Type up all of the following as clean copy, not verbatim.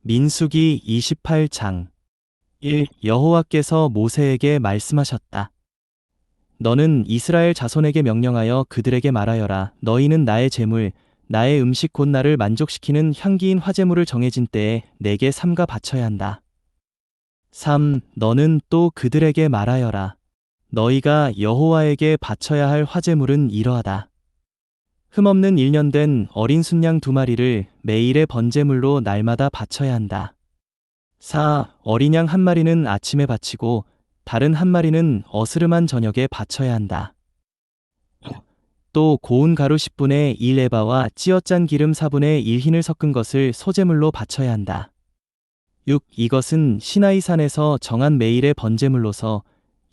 민수기 28장 1. 여호와께서 모세에게 말씀하셨다. 너는 이스라엘 자손에게 명령하여 그들에게 말하여라. 너희는 나의 제물, 나의 음식 곧 나를 만족시키는 향기인 화제물을 정해진 때에 내게 삼가 바쳐야 한다. 3. 너는 또 그들에게 말하여라. 너희가 여호와에게 바쳐야 할 화제물은 이러하다. 흠없는 1년 된 어린 순양 2마리를 매일의 번제물로 날마다 바쳐야 한다. 4. 어린 양 1마리는 아침에 바치고 다른 1마리는 어스름한 저녁에 바쳐야 한다. 또 고운 가루 10분의 1 에바와 찌어짠 기름 4분의 1 흰을 섞은 것을 소제물로 바쳐야 한다. 6. 이것은 시나이 산에서 정한 매일의 번제물로서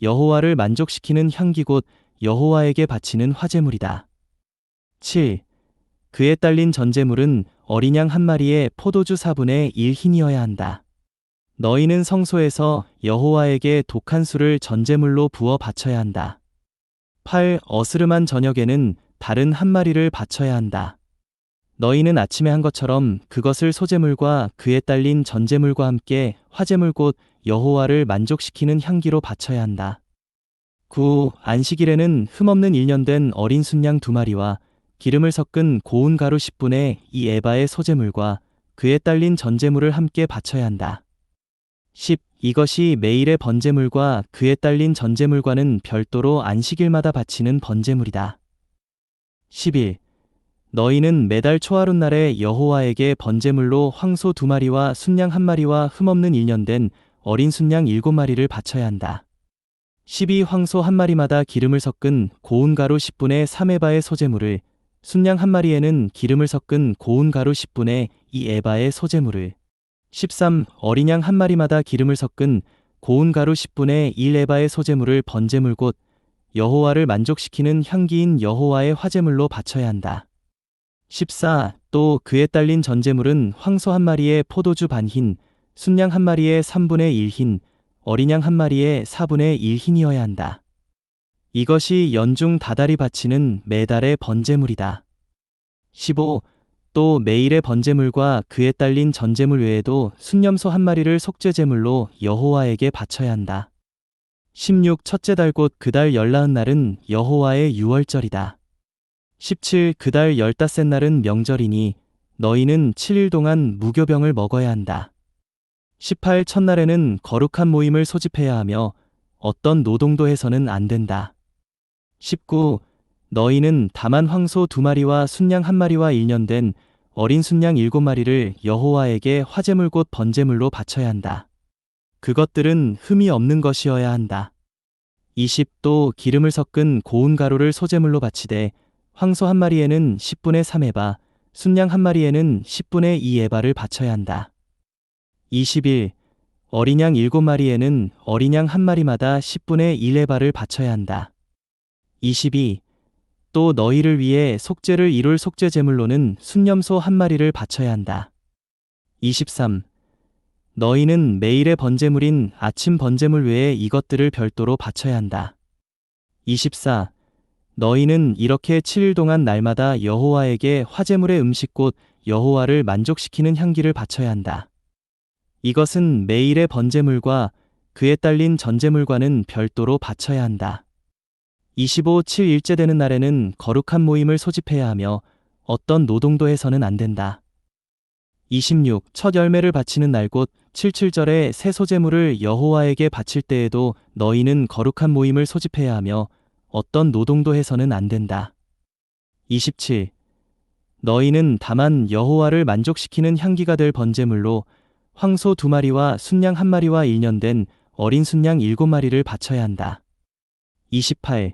여호와를 만족시키는 향기 곧 여호와에게 바치는 화제물이다. 7. 그에 딸린 전제물은 어린 양 1마리에 포도주 4분의 1 흰이어야 한다. 너희는 성소에서 여호와에게 독한 술을 전제물로 부어 바쳐야 한다. 8. 어스름한 저녁에는 다른 1마리를 바쳐야 한다. 너희는 아침에 한 것처럼 그것을 소제물과 그에 딸린 전제물과 함께 화제물 곧 여호와를 만족시키는 향기로 바쳐야 한다. 9. 안식일에는 흠없는 1년 된 어린 순양 2마리와 기름을 섞은 고운 가루 10분의 2 에바의 소제물과 그에 딸린 전제물을 함께 바쳐야 한다. 10. 이것이 매일의 번제물과 그에 딸린 전제물과는 별도로 안식일마다 바치는 번제물이다. 11. 너희는 매달 초하룻날에 여호와에게 번제물로 황소 2마리와 순양 1마리와 흠없는 1년 된 어린 순양 7마리를 바쳐야 한다. 12. 황소 1마리마다 기름을 섞은 고운 가루 10분의 3 에바의 소제물을, 순양 1마리에는 기름을 섞은 고운 가루 10분의 2 에바의 소제물을, 13. 어린 양 1마리마다 기름을 섞은 고운 가루 10분의 1 에바의 소제물을 번제물 곧 여호와를 만족시키는 향기인 여호와의 화제물로 바쳐야 한다. 14. 또 그에 딸린 전제물은 황소 1마리에 포도주 반 흰, 순양 1마리에 3분의 1 흰, 어린 양 1마리에 4분의 1 흰이어야 한다. 이것이 연중 다달이 바치는 매달의 번제물이다. 15. 또 매일의 번제물과 그에 딸린 전제물 외에도 순염소 1마리를 속죄제물로 여호와에게 바쳐야 한다. 16. 첫째 달 곧 그 달 14날은 여호와의 유월절이다. 17. 그 달 15날은 명절이니 너희는 7일 동안 무교병을 먹어야 한다. 18. 첫날에는 거룩한 모임을 소집해야 하며 어떤 노동도 해서는 안 된다. 19. 너희는 다만 황소 2마리와 순양 1마리와 1년 된 어린 순양 7마리를 여호와에게 화제물 곧 번제물로 바쳐야 한다. 그것들은 흠이 없는 것이어야 한다. 20. 또 기름을 섞은 고운 가루를 소제물로 바치되 황소 1마리에는 10분의 3 에바, 순양 1마리에는 10분의 2 에바를 바쳐야 한다. 21. 어린 양 7마리에는 어린 양 1마리마다 10분의 1 에바를 바쳐야 한다. 22. 또 너희를 위해 속죄를 이룰 속죄제물로는 순염소 1마리를 바쳐야 한다. 23. 너희는 매일의 번제물인 아침 번제물 외에 이것들을 별도로 바쳐야 한다. 24. 너희는 이렇게 7일 동안 날마다 여호와에게 화제물의 음식 곧 여호와를 만족시키는 향기를 바쳐야 한다. 이것은 매일의 번제물과 그에 딸린 전제물과는 별도로 바쳐야 한다. 25. 7일째 되는 날에는 거룩한 모임을 소집해야 하며 어떤 노동도 해서는 안 된다. 26. 첫 열매를 바치는 날 곧 77절에 새 소제물을 여호와에게 바칠 때에도 너희는 거룩한 모임을 소집해야 하며 어떤 노동도 해서는 안 된다. 27. 너희는 다만 여호와를 만족시키는 향기가 될 번제물로 황소 2마리와 순양 1마리와 1년 된 어린 순양 7마리를 바쳐야 한다. 28.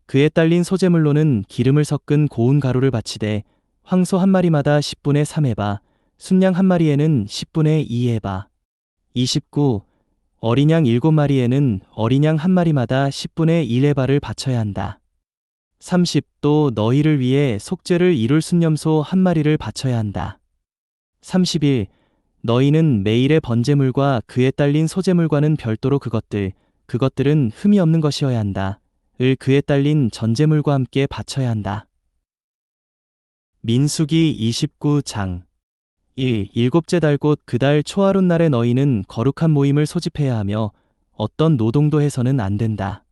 그에 딸린 소제물로는 기름을 섞은 고운 가루를 바치되 황소 1마리마다 10분의 3 에바, 순양 1마리에는 10분의 2 에바. 29. 어린 양 7마리에는 어린 양 1마리마다 10분의 1 에바를 바쳐야 한다. 30. 또 너희를 위해 속죄를 이룰 순염소 1마리를 바쳐야 한다. 31. 너희는 매일의 번제물과 그에 딸린 소제물과는 별도로 그것들은 흠이 없는 것이어야 한다. 을 그에 딸린 전제물과 함께 바쳐야 한다. 민수기 29장 1. 일곱째 달 곧 그 달 초하룻 날에 너희는 거룩한 모임을 소집해야 하며 어떤 노동도 해서는 안 된다.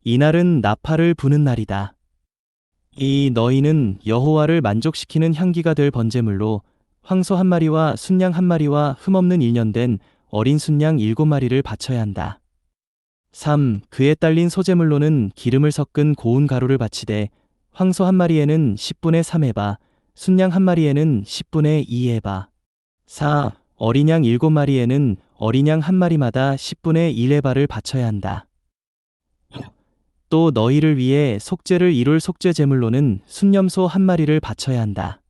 이날은 나팔을 부는 날이다. 2. 너희는 여호와를 만족시키는 향기가 될 번제물로 황소 한 마리와 순양 한 마리와 흠없는 1년 된 어린 순양 7마리를 바쳐야 한다. 3. 그에 딸린 소제물로는 기름을 섞은 고운 가루를 바치되 황소 한 마리에는 10분의 3 해바, 순양 한 마리에는 10분의 2 해바. 4. 어린 양 7마리에는 어린 양 한 마리마다 10분의 1 해바를 바쳐야 한다. 또 너희를 위해 속죄를 이룰 속죄 제물로는 순염소 한 마리를 바쳐야 한다.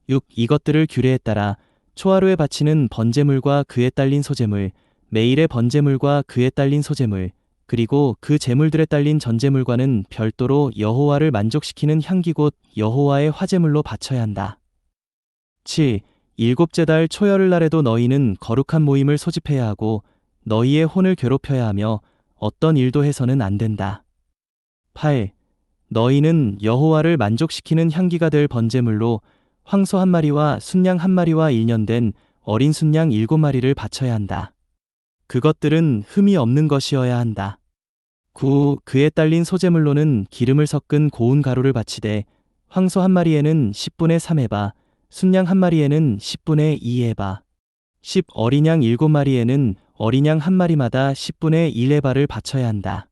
6. 이것들을 규례에 따라 초하루에 바치는 번제물과 그에 딸린 소제물, 매일의 번제물과 그에 딸린 소제물, 그리고 그 제물들에 딸린 전제물과는 별도로 여호와를 만족시키는 향기 곧 여호와의 화제물로 바쳐야 한다. 7. 일곱째 달 초열흘 날에도 너희는 거룩한 모임을 소집해야 하고 너희의 혼을 괴롭혀야 하며 어떤 일도 해서는 안 된다. 8. 너희는 여호와를 만족시키는 향기가 될 번제물로 황소 한 마리와 순양 한 마리와 1년 된 어린 순양 7마리를 바쳐야 한다. 그것들은 흠이 없는 것이어야 한다. 9. 그에 딸린 소제물로는 기름을 섞은 고운 가루를 바치되 황소 한 마리에는 10분의 3 해바, 순양 한 마리에는 10분의 2 해바. 10. 어린 양 7마리에는 어린 양 한 마리마다 10분의 1 해바를 바쳐야 한다.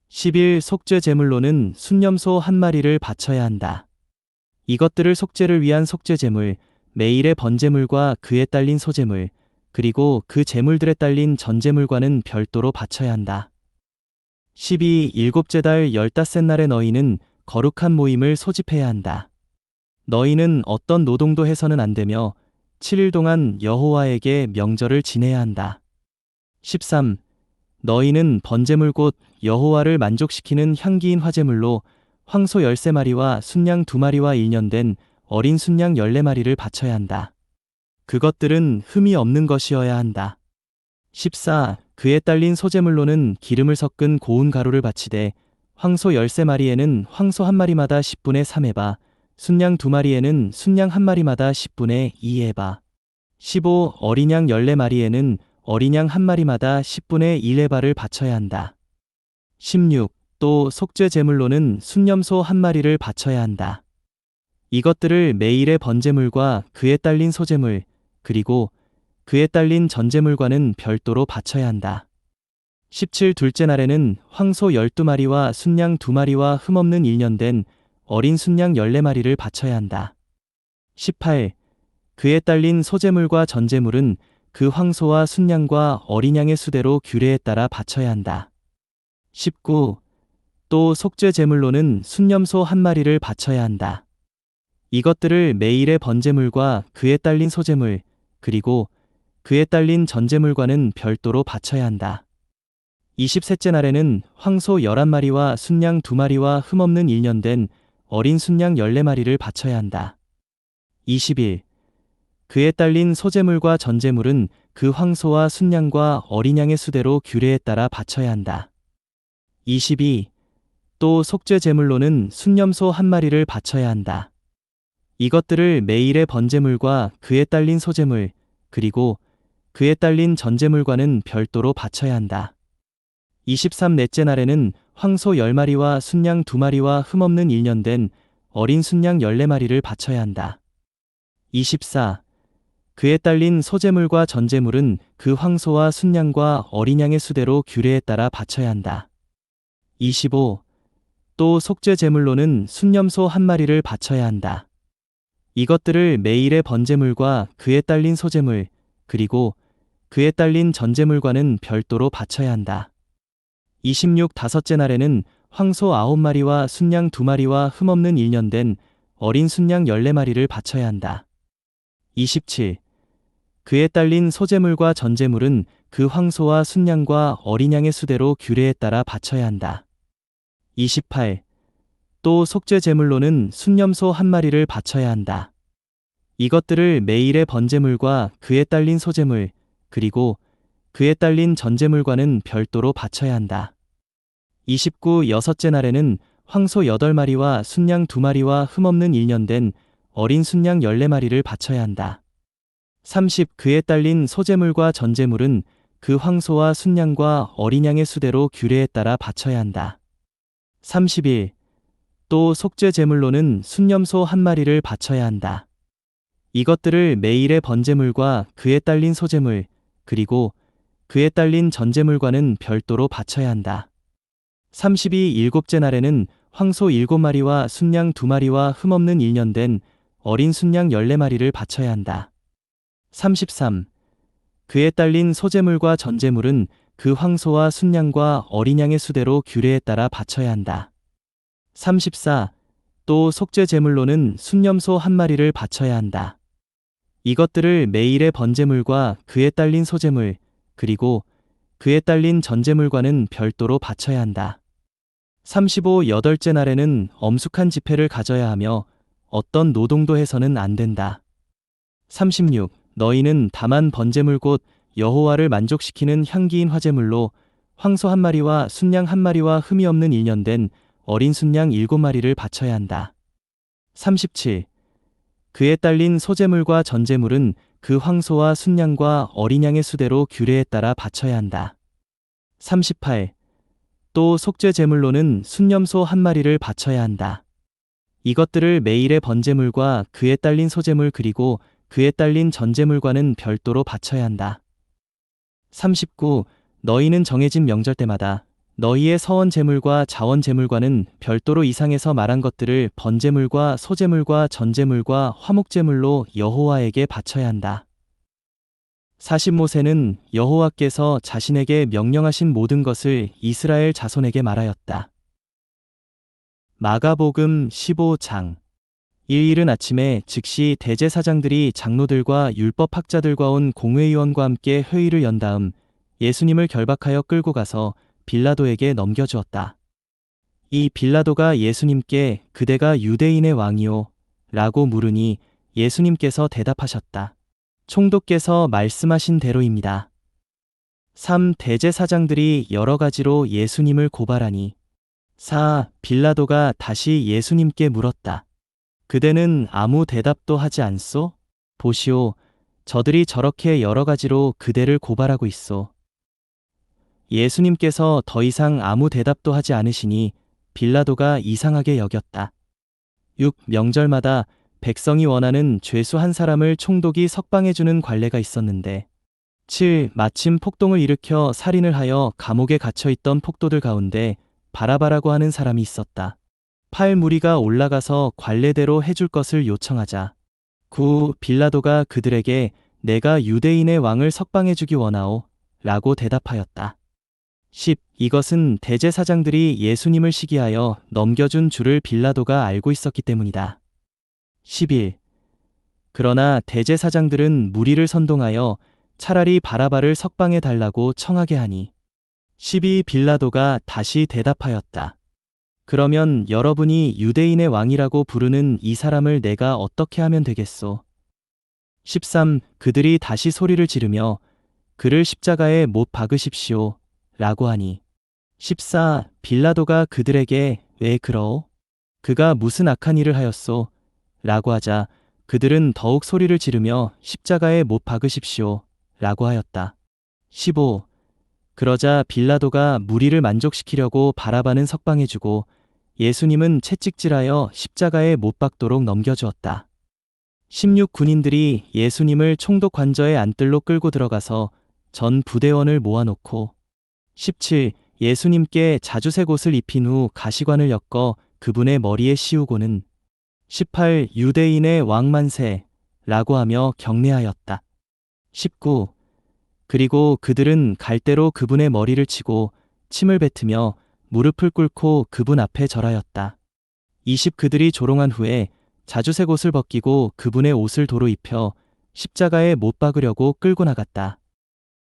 11. 속죄 제물로는 순염소 한 마리를 바쳐야 한다. 이것들을 속죄를 위한 속죄 제물, 매일의 번제물과 그에 딸린 소제물, 그리고 그 제물들에 딸린 전제물과는 별도로 바쳐야 한다. 12. 일곱째 달 15째 날에 너희는 거룩한 모임을 소집해야 한다. 너희는 어떤 노동도 해서는 안 되며 7일 동안 여호와에게 명절을 지내야 한다. 13. 너희는 번제물 곧 여호와를 만족시키는 향기인 화제물로 황소 13마리와 순양 2마리와 1년 된 어린 순양 14마리를 바쳐야 한다. 그것들은 흠이 없는 것이어야 한다. 14. 그에 딸린 소제물로는 기름을 섞은 고운 가루를 바치되 황소 13마리에는 황소 한 마리마다 10분의 3 해바, 순양 2마리에는 순양 한 마리마다 10분의 2 해바. 15. 어린 양 14마리에는 어린 양 한 마리마다 10분의 1 해바를 바쳐야 한다. 16. 또 속죄 제물로는 순염소 한 마리를 바쳐야 한다. 이것들을 매일의 번제물과 그에 딸린 소제물, 그리고 그에 딸린 전제물과는 별도로 바쳐야 한다. 17. 둘째 날에는 황소 12마리와 순양 2마리와 흠없는 1년 된 어린 순양 14마리를 바쳐야 한다. 18. 그에 딸린 소제물과 전제물은 그 황소와 순양과 어린 양의 수대로 규례에 따라 바쳐야 한다. 19. 또 속죄 제물로는 순염소 한 마리를 바쳐야 한다. 이것들을 매일의 번제물과 그에 딸린 소제물, 그리고 그에 딸린 전제물과는 별도로 바쳐야 한다. 20셋째 날에는 황소 11마리와 순양 2마리와 흠없는 1년 된 어린 순양 14마리를 바쳐야 한다. 20일. 그에 딸린 소제물과 전제물은 그 황소와 순양과 어린 양의 수대로 규례에 따라 바쳐야 한다. 22. 또 속죄 제물로는 순염소 한 마리를 바쳐야 한다. 이것들을 매일의 번제물과 그에 딸린 소제물, 그리고 그에 딸린 전제물과는 별도로 바쳐야 한다. 23넷째 날에는 황소 10마리와 순양 2마리와 흠없는 1년 된 어린 순양 14마리를 바쳐야 한다. 24. 그에 딸린 소제물과 전제물은 그 황소와 순양과 어린 양의 수대로 규례에 따라 바쳐야 한다. 25. 또 속죄 제물로는 순염소 한 마리를 바쳐야 한다. 이것들을 매일의 번제물과 그에 딸린 소제물, 그리고 그에 딸린 전제물과는 별도로 바쳐야 한다. 26 다섯째 날에는 황소 9마리와 순양 2마리와 흠없는 1년 된 어린 순양 14마리를 바쳐야 한다. 27. 그에 딸린 소제물과 전제물은 그 황소와 순양과 어린 양의 수대로 규례에 따라 바쳐야 한다. 28. 또 속죄 제물로는 순염소 한 마리를 바쳐야 한다. 이것들을 매일의 번제물과 그에 딸린 소제물, 그리고 그에 딸린 전제물과는 별도로 바쳐야 한다. 29 여섯째 날에는 황소 8마리와 순양 2마리와 흠없는 1년 된 어린 순양 14마리를 바쳐야 한다. 30. 그에 딸린 소제물과 전제물은 그 황소와 순양과 어린 양의 수대로 규례에 따라 바쳐야 한다. 31. 또 속죄 제물로는 순염소 한 마리를 바쳐야 한다. 이것들을 매일의 번제물과 그에 딸린 소제물, 그리고 그에 딸린 전제물과는 별도로 바쳐야 한다. 32. 일곱째 날에는 황소 7마리와 순양 2마리와 흠없는 1년 된 어린 순양 14마리를 바쳐야 한다. 33. 그에 딸린 소제물과 전제물은 그 황소와 순양과 어린 양의 수대로 규례에 따라 바쳐야 한다. 34. 또 속죄 제물로는 순염소 한 마리를 바쳐야 한다. 이것들을 매일의 번제물과 그에 딸린 소제물, 그리고 그에 딸린 전제물과는 별도로 바쳐야 한다. 35. 여덟째 날에는 엄숙한 집회를 가져야 하며 어떤 노동도 해서는 안 된다. 36. 너희는 다만 번제물 곧 여호와를 만족시키는 향기인 화제물로 황소 한 마리와 순양 한 마리와 흠이 없는 1년 된 어린 순양 7마리를 바쳐야 한다. 37. 그에 딸린 소제물과 전제물은 그 황소와 순양과 어린 양의 수대로 규례에 따라 바쳐야 한다. 38. 또 속죄 제물로는 순염소 한 마리를 바쳐야 한다. 이것들을 매일의 번제물과 그에 딸린 소제물 그리고 그에 딸린 전제물과는 별도로 바쳐야 한다. 39. 너희는 정해진 명절 때마다 너희의 서원 제물과 자원 제물과는 별도로 이상해서 말한 것들을 번제물과 소제물과 전제물과 화목 제물로 여호와에게 바쳐야 한다. 40. 모세는 여호와께서 자신에게 명령하신 모든 것을 이스라엘 자손에게 말하였다. 마가복음 15장. 이른 아침에 즉시 대제사장들이 장로들과 율법학자들과 온 공회의원과 함께 회의를 연 다음 예수님을 결박하여 끌고 가서 빌라도에게 넘겨주었다. 이 빌라도가 예수님께 그대가 유대인의 왕이요? 라고 물으니 예수님께서 대답하셨다. 총독께서 말씀하신 대로입니다. 3. 대제사장들이 여러 가지로 예수님을 고발하니 4. 빌라도가 다시 예수님께 물었다. 그대는 아무 대답도 하지 않소? 보시오, 저들이 저렇게 여러 가지로 그대를 고발하고 있소. 예수님께서 더 이상 아무 대답도 하지 않으시니 빌라도가 이상하게 여겼다. 6. 명절마다 백성이 원하는 죄수 한 사람을 총독이 석방해주는 관례가 있었는데 7. 마침 폭동을 일으켜 살인을 하여 감옥에 갇혀있던 폭도들 가운데 바라바라고 하는 사람이 있었다. 8. 무리가 올라가서 관례대로 해줄 것을 요청하자 9. 빌라도가 그들에게 내가 유대인의 왕을 석방해주기 원하오 라고 대답하였다. 10. 이것은 대제사장들이 예수님을 시기하여 넘겨준 줄을 빌라도가 알고 있었기 때문이다. 11. 그러나 대제사장들은 무리를 선동하여 차라리 바라바를 석방해 달라고 청하게 하니 12. 빌라도가 다시 대답하였다. 그러면 여러분이 유대인의 왕이라고 부르는 이 사람을 내가 어떻게 하면 되겠소? 13. 그들이 다시 소리를 지르며 그를 십자가에 못 박으십시오 라고 하니 14. 빌라도가 그들에게 왜 그러오? 그가 무슨 악한 일을 하였소? 라고 하자 그들은 더욱 소리를 지르며 십자가에 못 박으십시오 라고 하였다. 15. 그러자 빌라도가 무리를 만족시키려고 바라바는 석방해주고 예수님은 채찍질하여 십자가에 못 박도록 넘겨주었다. 16. 군인들이 예수님을 총독 관저의 안뜰로 끌고 들어가서 전 부대원을 모아놓고 17. 예수님께 자주색 옷을 입힌 후 가시관을 엮어 그분의 머리에 씌우고는 18. 유대인의 왕 만세 라고 하며 경례하였다. 19. 그리고 그들은 갈대로 그분의 머리를 치고 침을 뱉으며 무릎을 꿇고 그분 앞에 절하였다. 20. 그들이 조롱한 후에 자주색 옷을 벗기고 그분의 옷을 도로 입혀 십자가에 못 박으려고 끌고 나갔다.